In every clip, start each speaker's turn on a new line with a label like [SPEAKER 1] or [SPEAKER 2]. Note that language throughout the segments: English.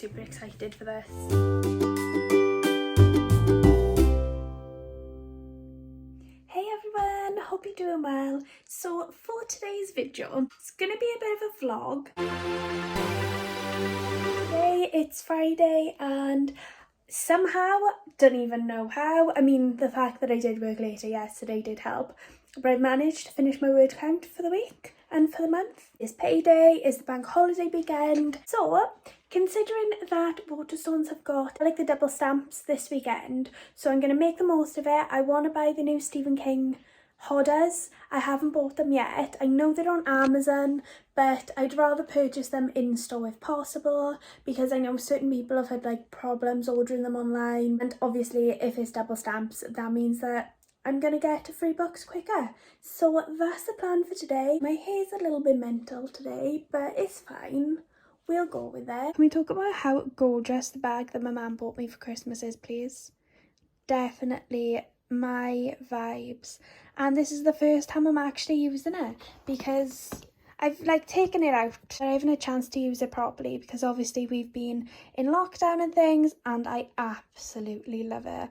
[SPEAKER 1] super excited for this. Hey everyone, hope you're doing well. So for today's video, it's gonna be a bit of a vlog. Today it's Friday and somehow, don't even know how, I mean the fact that I did work later yesterday did help, but I managed to finish my word count for the week and for the month. It's payday, it's the bank holiday weekend, so considering that Waterstones have got like the double stamps this weekend, so I'm going to make the most of it. I want to buy the new Stephen King hoarders. I haven't bought them yet. I know they're on Amazon, but I'd rather purchase them in store if possible, because I know certain people have had like problems ordering them online, and obviously if it's double stamps that means that I'm gonna get free books quicker. So that's the plan for today. My hair's a little bit mental today, but it's fine. We'll go with it. Can we talk about how gorgeous the bag that my mum bought me for Christmas is, please? Definitely my vibes. And this is the first time I'm actually using it, because I've like taken it out, but I haven't had a chance to use it properly because obviously we've been in lockdown and things, and I absolutely love it.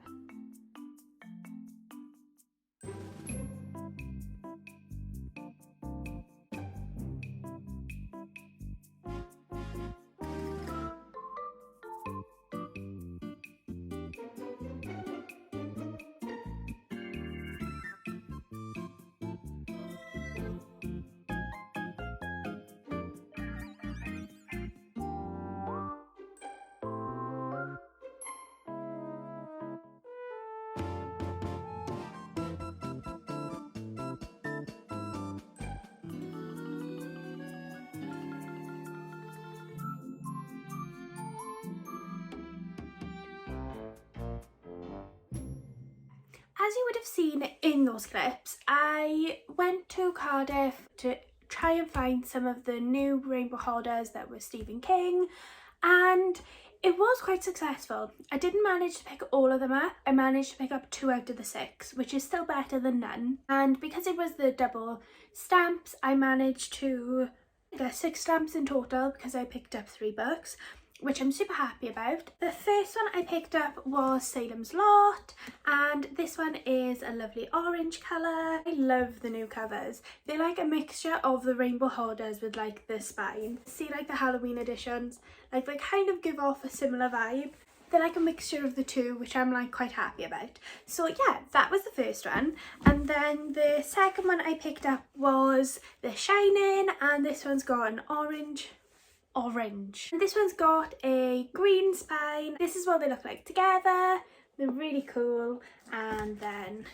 [SPEAKER 1] As you would have seen in those clips, I went to Cardiff to try and find some of the new rainbow hoarders that were Stephen King, and it was quite successful. I didn't manage to pick all of them up. I managed to pick up 2 out of the 6, which is still better than none. And because it was the double stamps, I managed to get 6 stamps in total because I picked up 3 books, which I'm super happy about. The first one I picked up was Salem's Lot, and this one is a lovely orange colour. I love the new covers. They're like a mixture of the rainbow hoarders with like the spine. See, like the Halloween editions, like they kind of give off a similar vibe. They're like a mixture of the two, which I'm like quite happy about. So yeah, that was the first one. And then the second one I picked up was The Shining, and this one's got an orange. And this one's got a green spine. This is what they look like together. They're really cool. And then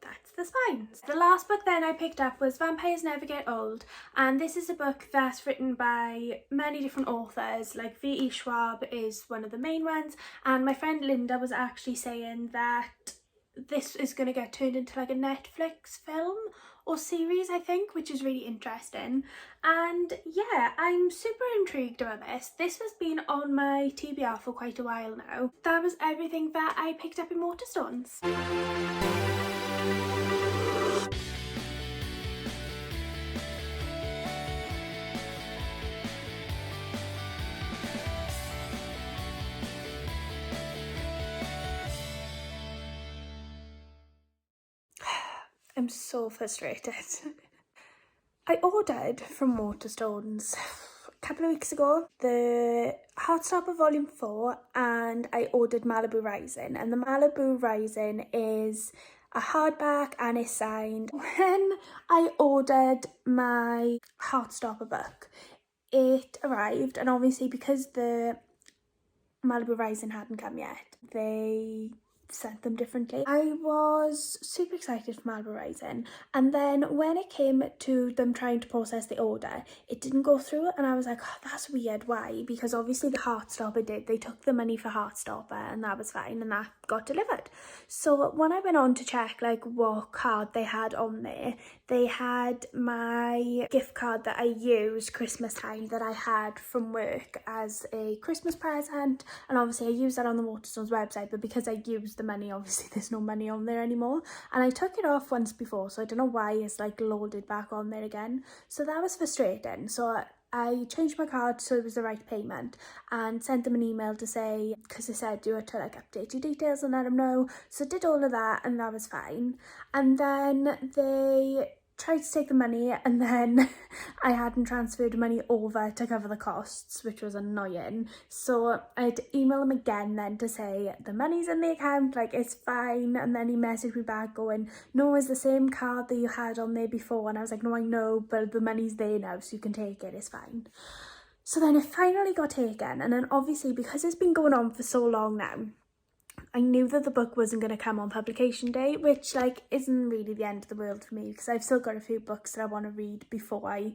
[SPEAKER 1] that's the spines. The last book then I picked up was Vampires Never Get Old, and this is a book that's written by many different authors, like V.E. Schwab is one of the main ones, and my friend Linda was actually saying that this is going to get turned into like a Netflix film or series, I think, which is really interesting. And yeah, I'm super intrigued about this. This has been on my TBR for quite a while now. That was everything that I picked up in Waterstones. I'm so frustrated. I ordered from Waterstones a couple of weeks ago the Heartstopper Volume 4, and I ordered Malibu Rising, and the Malibu Rising is a hardback and it's signed. When I ordered my Heartstopper book, it arrived, and obviously because the Malibu Rising hadn't come yet, they sent them differently. I was super excited for Malibu Rising, and then when it came to them trying to process the order, it didn't go through, and I was like, oh, that's weird. Why? Because obviously the Heartstopper did. They took the money for Heartstopper, and that was fine, and that got delivered. So when I went on to check like what card they had on there, they had my gift card that I used Christmas time that I had from work as a Christmas present, and obviously I used that on the Waterstones website, but because I used the money, obviously there's no money on there anymore, and I took it off once before, so I don't know why it's like loaded back on there again. So that was frustrating. So I changed my card so it was the right payment and sent them an email to say, because they said you had to like update your details and let them know. So I did all of that and that was fine. And then they tried to take the money and then I hadn't transferred money over to cover the costs, which was annoying. So I had to email him again then to say the money's in the account, like it's fine. And then he messaged me back going, no, it's the same card that you had on there before. And I was like, no, I know, but the money's there now, so you can take it, it's fine. So then it finally got taken, and then obviously because it's been going on for so long now, I knew that the book wasn't going to come on publication day, which like isn't really the end of the world for me because I've still got a few books that I want to read before I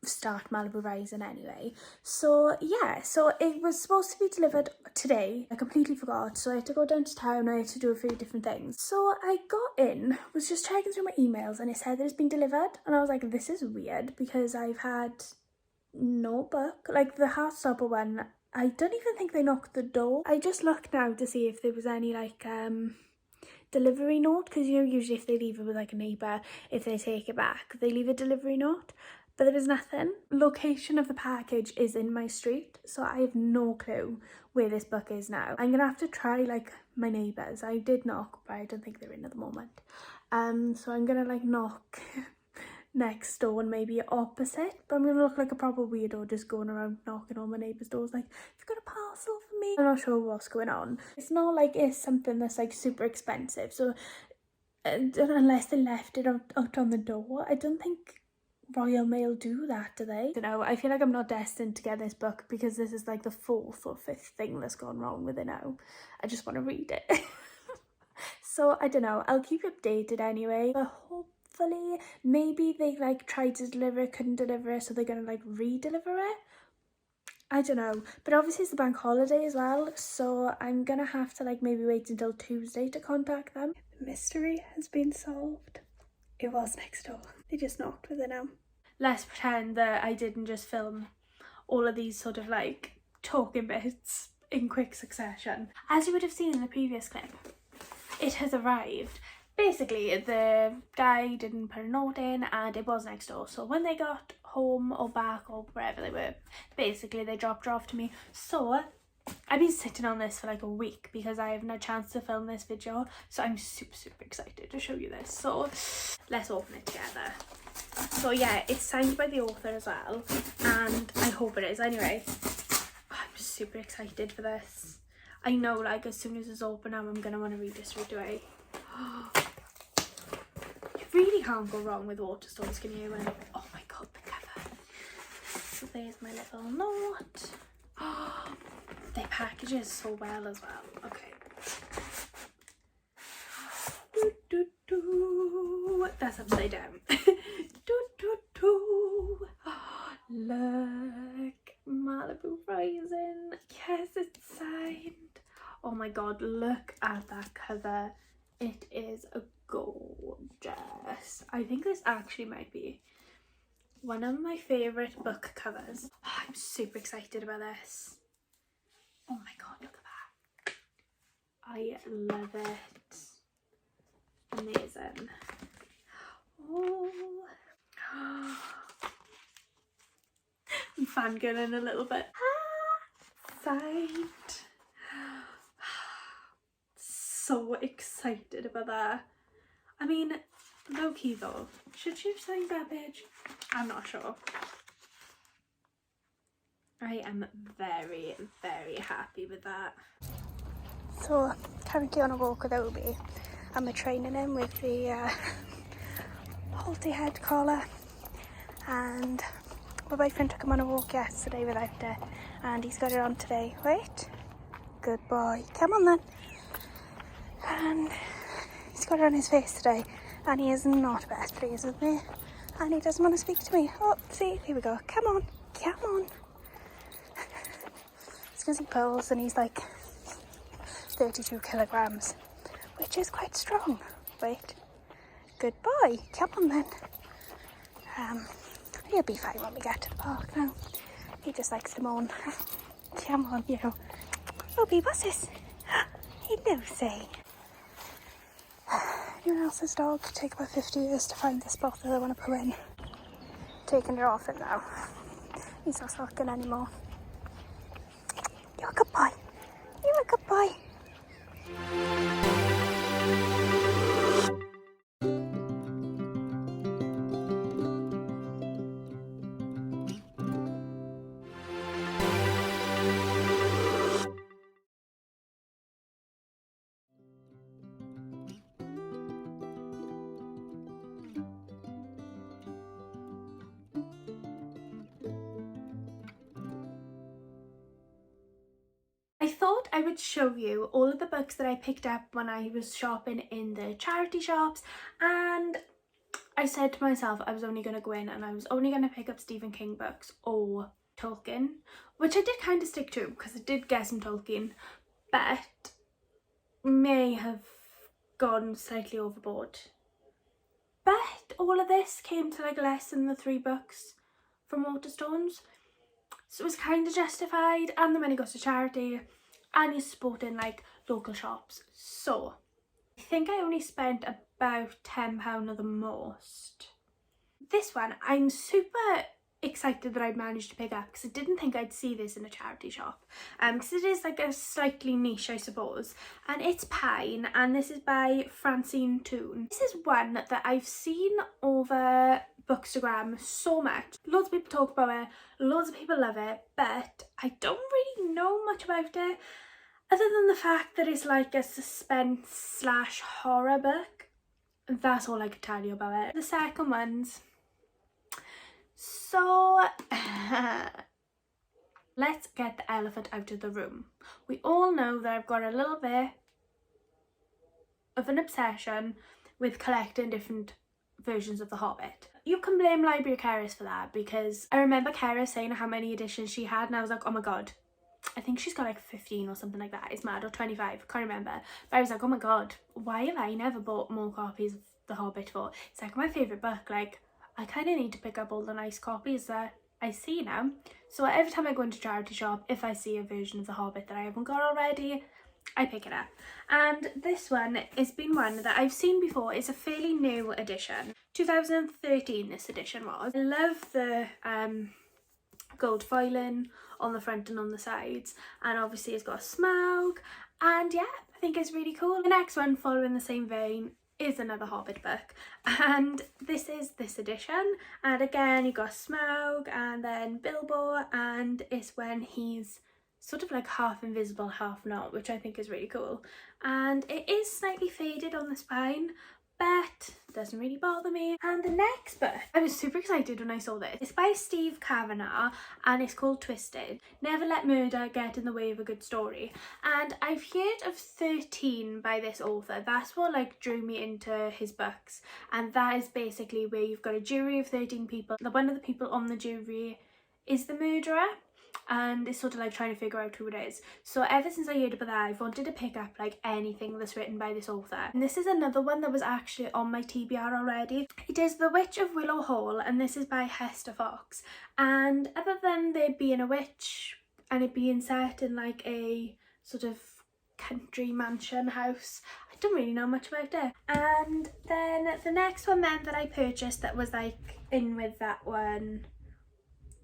[SPEAKER 1] start Malibu Rising anyway. So yeah, so it was supposed to be delivered today. I completely forgot, so I had to go down to town. I had to do a few different things. So I got in, was just checking through my emails, and it said that it's been delivered, and I was like, this is weird because I've had no book. Like the Heartstopper one, I don't even think they knocked the door. I just looked now to see if there was any like delivery note, because you know usually if they leave it with like a neighbour, if they take it back they leave a delivery note, but there was nothing. Location of the package is in my street, so I have no clue where this book is now. I'm gonna have to try like my neighbours. I did knock, but I don't think they're in at the moment. So I'm gonna like knock next door and maybe opposite, but I'm gonna look like a proper weirdo just going around knocking on my neighbours' doors like, have you got a parcel for me? I'm not sure what's going on. It's not like it's something that's like super expensive, so unless they left it out on the door, I don't think Royal Mail do that, do they? I don't know, I feel like I'm not destined to get this book because this is like the 4th or 5th thing that's gone wrong with it now. I just want to read it. So I don't know, I'll keep you updated anyway, but hopefully maybe they like tried to deliver it, couldn't deliver it, so they're gonna like re-deliver it. I don't know, but obviously it's the bank holiday as well, so I'm gonna have to like maybe wait until Tuesday to contact them. The mystery has been solved. It was next door. They just knocked with it now. Let's pretend that I didn't just film all of these sort of like talking bits in quick succession. As you would have seen in the previous clip, it has arrived. Basically, the guy didn't put a note in and it was next door. So when they got home or back or wherever they were, basically they dropped it off to me. So I've been sitting on this for like a week because I haven't had a chance to film this video. So I'm super excited to show you this. So let's open it together. So yeah, it's signed by the author as well, and I hope it is anyway. I'm super excited for this. I know like as soon as it's open now I'm gonna want to read this straight away. You really can't go wrong with Waterstones, can you? And oh my god, the cover. So there's my little note. They package it so well as well. Okay. That's upside down. Look, Malibu Rising. Yes, it's signed. Oh my god, look at that cover. It is gorgeous. I think this actually might be one of my favourite book covers. Oh, I'm super excited about this. Oh my god, look at that. I love it. Amazing. Oh. I'm fangirling a little bit. Signed. So excited about that. I mean, low key though, should she have signed that page? I'm not sure. I am very happy with that. So currently on a walk with Obi, and we're training him with the halty head collar, and my boyfriend took him on a walk yesterday without it, and he's got it on today. Wait, good boy, come on then. And he's got it on his face today, and he is not best pleased with me, and he doesn't want to speak to me. Oh, see, here we go, come on. It's because he pulls and he's like 32 kilograms, which is quite strong. Wait, good boy, come on then. He'll be fine when we get to the park now. He just likes to moan. Come on, you. Obi, what's this? He knows, say. Anyone else's dog take about 50 years to find the spot that they want to put in. Taking it off it now. He's not sulking anymore. You're a good boy. You're a good boy. I thought I would show you all of the books that I picked up when I was shopping in the charity shops, and I said to myself I was only going to go in and I was only going to pick up Stephen King books or Tolkien, which I did kind of stick to because I did get some Tolkien, but may have gone slightly overboard. But all of this came to like less than the 3 books from Waterstones. So it was kind of justified, and the money goes to charity and you're supporting like local shops. So I think I only spent about £10 at the most. This one I'm super excited that I managed to pick up because I didn't think I'd see this in a charity shop, because it is like a slightly niche, I suppose, and it's Pine, and this is by Francine Toon. This is one that I've seen over Bookstagram so much. Loads of people talk about it, loads of people love it, but I don't really know much about it other than the fact that it's like a suspense / horror book. That's all I could tell you about it. The second one's so let's get the elephant out of the room. We all know that I've got a little bit of an obsession with collecting different versions of The Hobbit. You can blame Library of Keris for that, because I remember Keris saying how many editions she had and I was like, oh my god, I think she's got like 15 or something like that. It's mad, or 25, can't remember. But I was like, oh my god, why have I never bought more copies of The Hobbit for? It's like my favourite book. Like, I kind of need to pick up all the nice copies that I see now. So every time I go into a charity shop, if I see a version of The Hobbit that I haven't got already, I pick it up. And this one has been one that I've seen before. It's a fairly new edition. 2013 this edition was. I love the gold foiling on the front and on the sides, and obviously it's got a Smaug, and yeah, I think it's really cool. The next one, following the same vein, is another Hobbit book, and this is this edition, and again you got Smaug and then Bilbo, and it's when he's sort of like half invisible, half not, which I think is really cool. And it is slightly faded on the spine, but doesn't really bother me. And the next book, I was super excited when I saw this. It's by Steve Kavanagh and it's called Twisted. Never Let Murder Get in the Way of a Good Story. And I've heard of 13 by this author. That's what like drew me into his books. And that is basically where you've got a jury of 13 people. One of the people on the jury is the murderer, and it's sort of like trying to figure out who it is. So ever since I heard about that, I've wanted to pick up like anything that's written by this author. And this is another one that was actually on my TBR already. It is The Witch of Willow Hall, and this is by Hester Fox. And other than there being a witch and it being set in like a sort of country mansion house, I don't really know much about it. And then the next one then that I purchased that was like in with that one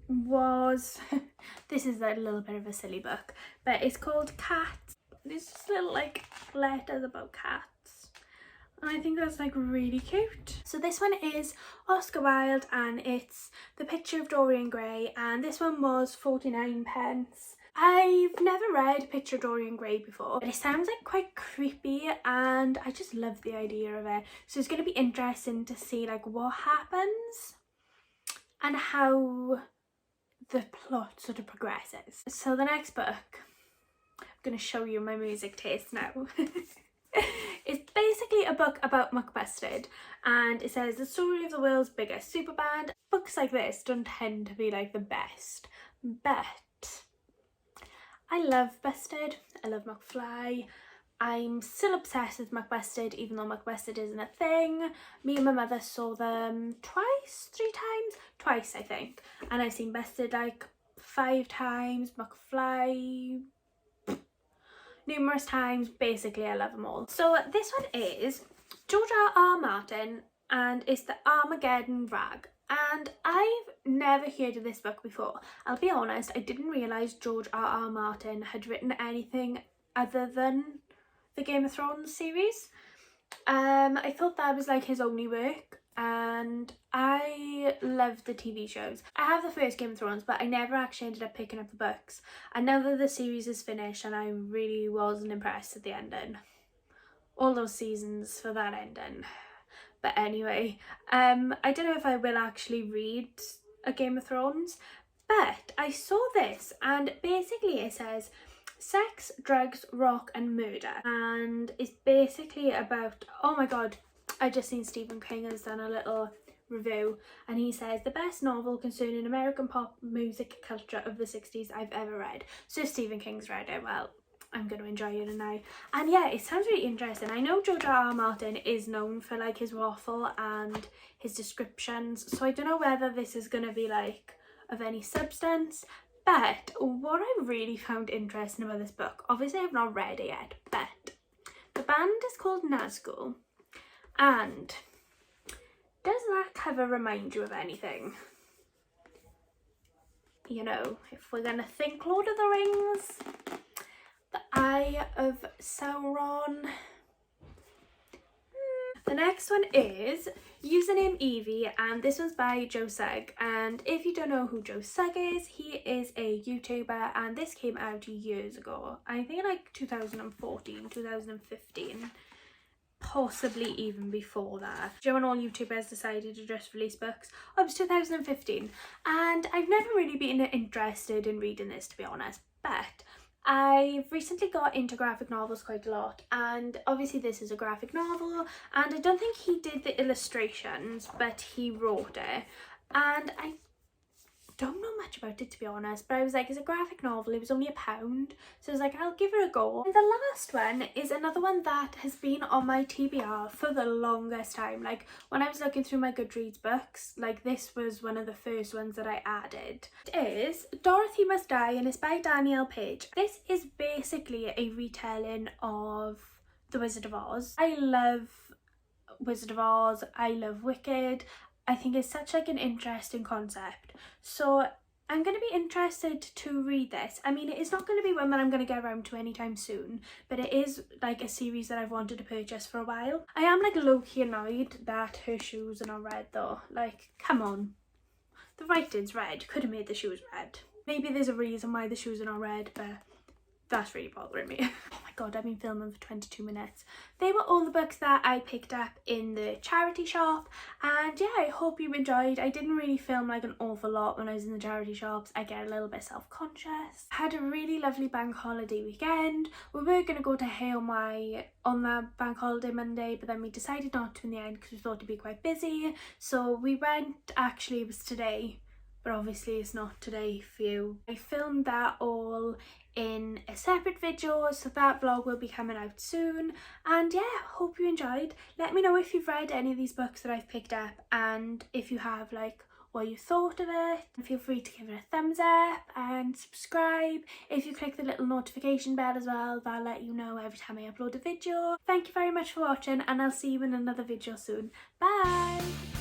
[SPEAKER 1] was this is a little bit of a silly book, but it's called Cats. There's just little like letters about cats, and I think that's like really cute. So this one is Oscar Wilde, and it's The Picture of Dorian Gray, and this one was 49p. I've never read Picture of Dorian Gray before, but it sounds like quite creepy, and I just love the idea of it. So it's going to be interesting to see like what happens and how the plot sort of progresses. So the next book, I'm going to show you my music taste now. It's basically a book about Muckbusted, and it says the story of the world's biggest super band. Books like this don't tend to be like the best, but I love Busted, I love McFly. I'm still obsessed with Muckbusted, even though Muckbusted isn't a thing. Me and my mother saw them twice, 3 times? Twice, I think. And I've seen Busted like 5 times, McFly numerous times. Basically, I love them all. So this one is George R.R. Martin, and it's the Armageddon Rag. and I've never heard of this book before. I'll be honest, I didn't realise George R.R. Martin had written anything other than the Game of Thrones series. I thought that was like his only work, and I love the TV shows. I have the first Game of Thrones, but I never actually ended up picking up the books, and now that the series is finished, and I really wasn't impressed at the ending. All those seasons for that ending. But anyway, I don't know if I will actually read a Game of Thrones, but I saw this and basically it says sex, drugs, rock and murder, and it's basically about, oh my god, I just seen Stephen King has done a little review and he says the best novel concerning American pop music culture of the 60s I've ever read. So if Stephen King's read it, well, I'm going to enjoy it tonight. And yeah, it sounds really interesting. I know George R.R. Martin is known for like his waffle and his descriptions, so I don't know whether this is going to be like of any substance. But what I really found interesting about this book, obviously I've not read it yet, but the band is called Nazgul. And does that cover remind you of anything? You know, if we're going to think Lord of the Rings, the Eye of Sauron. The next one is Username Evie, and this one's by Joe Sugg. And if you don't know who Joe Sugg is, he is a YouTuber, and this came out years ago. I think like 2014, 2015, possibly even before that. Do you know when all YouTubers decided to just release books? Oh, it was 2015, and I've never really been interested in reading this, to be honest, but I've recently got into graphic novels quite a lot, and obviously this is a graphic novel, and I don't think he did the illustrations, but he wrote it, and I don't know much about it, to be honest, but I was like, it's a graphic novel, it was only £1, so I was like, I'll give it a go. And the last one is another one that has been on my TBR for the longest time. Like when I was looking through my Goodreads books, like this was one of the first ones that I added. It is Dorothy Must Die, and it's by Danielle Page. This is basically a retelling of The Wizard of Oz. I love Wizard of Oz, I love Wicked. I think it's such like an interesting concept, so I'm going to be interested to read this. I mean, it's not going to be one that I'm going to get around to anytime soon, but it is like a series that I've wanted to purchase for a while. I am like low-key annoyed that her shoes are not red though. Like, come on, the writing's red, could have made the shoes red. Maybe there's a reason why the shoes are not red, but that's really bothering me. Oh my god, I've been filming for 22 minutes. They were all the books that I picked up in the charity shop, and yeah, I hope you enjoyed. I didn't really film like an awful lot when I was in the charity shops. I get a little bit self-conscious. Had a really lovely bank holiday weekend. We were going to go to Hay on the bank holiday Monday, but then we decided not to in the end because we thought it'd be quite busy. So we went, actually it was today, but obviously it's not today for you. I filmed that all in a separate video, so that vlog will be coming out soon. And yeah, hope you enjoyed. Let me know if you've read any of these books that I've picked up, and if you have, like, what you thought of it. And feel free to give it a thumbs up and subscribe. If you click the little notification bell as well, that'll let you know every time I upload a video. Thank you very much for watching, and I'll see you in another video soon. Bye!